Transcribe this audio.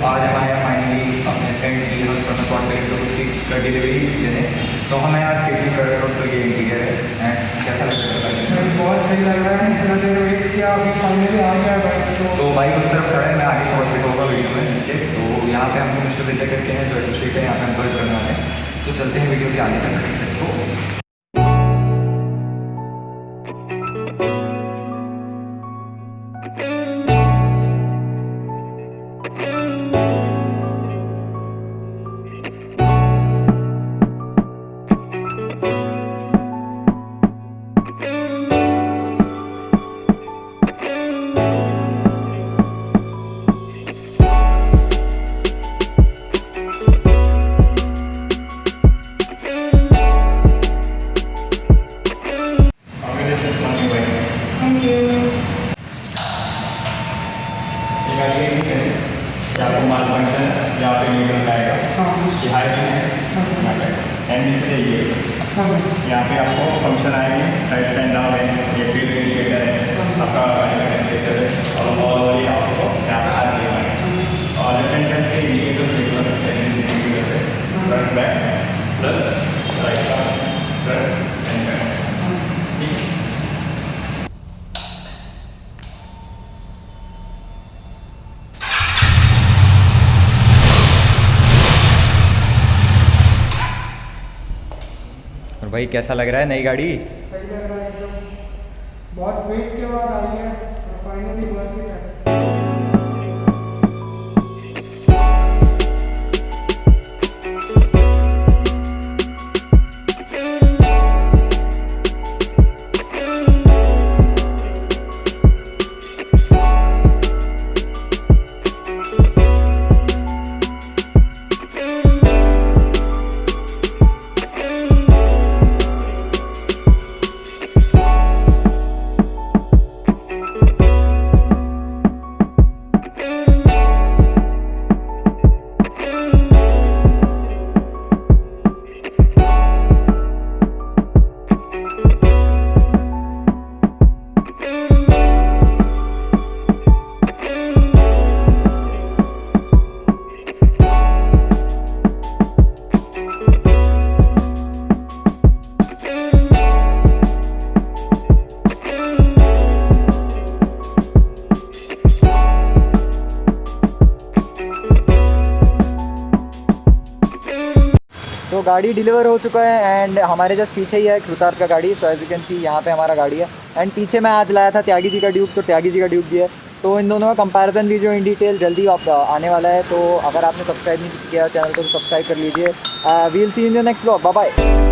आज हमारे यहाँ फाइनली अपने फ्रेंड की हस्बैंड स्वाटपिलन की डिलीवरी देने, तो हमें आज KTM कर्वे रोड पर ये इंटीरियर है। एंड कैसा लग रहा है? बहुत सही लग रहा है। इतना देर वेट किया, अभी फाइनली आ गया बाइक। तो बाइक उस तरफ खड़ा है, मैं आगे शॉर्ट फिट होगा वीडियो में इसके। तो यहाँ पे हमको मिस्टर विजय करके हैं जो एसोसिएट है, यहाँ पे हमको करने वाले हैं। तो चलते हैं वीडियो के आगे तक। Let's go. आपको माल फंक्शन यहाँ पे मीटर आएगा, ये हाई है यहाँ पे एंड से ये यहाँ पे आपको फंक्शन आएंगे, साइड स्टैंड डाउन है, ये फील्ड इंडिकेटर है, आपका इंडिकेटर है और बॉल वाली आपको यहाँ पे हाथ दिया है। और लेफ्ट हैंड साइड से इंडिकेटर से फ्रंट बैक प्लस राइट का फ्रंट एंड बैक। ठीक है। और भाई कैसा लग रहा है नई गाड़ी? सही लग रहा है एकदम। बहुत वेट के बाद आई है और फाइनली वर्थ इट है। तो गाड़ी डिलीवर हो चुका है एंड हमारे जस्ट पीछे ही है खुतार का गाड़ी। So as you can see यहाँ पे हमारा गाड़ी है एंड पीछे मैं आज लाया था त्यागी जी का ड्यूक, तो त्यागी जी का ड्यूक भी है। तो इन दोनों का कंपैरिजन वीडियो इन डिटेल जल्दी आप आने वाला है। तो अगर आपने सब्सक्राइब नहीं किया चैनल को तो सब्सक्राइब कर लीजिए। We'll see in the next vlog. Bye bye.